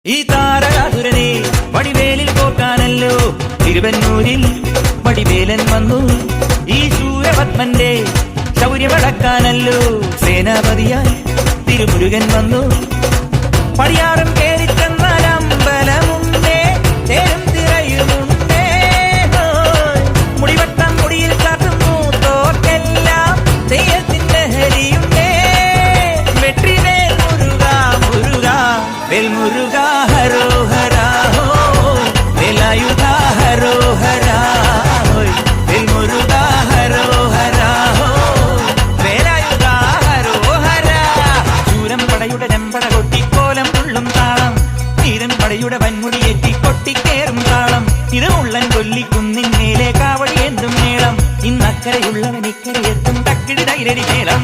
ഈ താരകാസുരനെ വടിവേലിൽ പോക്കാനല്ലോ തിരുവന്നൂരിൽ വടിവേലൻ വന്നു. ഈ സൂര്യപത്മന്റെ ശൗര്യമടക്കാനല്ലോ സേനാപതിയായി തിരുമുരുകൻ വന്നു. പടിയാറും കേറിച്ചെന്നാൽ അമ്പലമുണ്ടേ, തേരും തിറയുമുണ്ടേ, മുടിവട്ടം മുടിയിൽ കാട്ടുന്നു തോക്കെല്ലാം തെയ്യത്തിന്റെ ഹരിയുണ്ടേ. വെട്രിവേൽ മുരുക മുരുക വേൽമുരുക ഹരോഹരാ, വേലായുധ ഹരോഹരാ, വേൽമുരുക ഹരോഹരാ, വേലായുധ ഹരോഹരാ. ശൂരം പടയുടെ ചെമ്പട കൊട്ടിക്കോലം തുള്ളും താളം, തീരം പടയുടെ വൻമുടിയേറ്റി കൊട്ടിക്കേറും താളം. ഇത് ഉള്ളൻ കൊല്ലിക്കുന്നിൻ മേലെ കാവടി എന്തും മേളം, ഇന്നക്കരയുള്ളവൻ ഇക്കരയെത്തും തക്കിടി തൈരടി മേളം.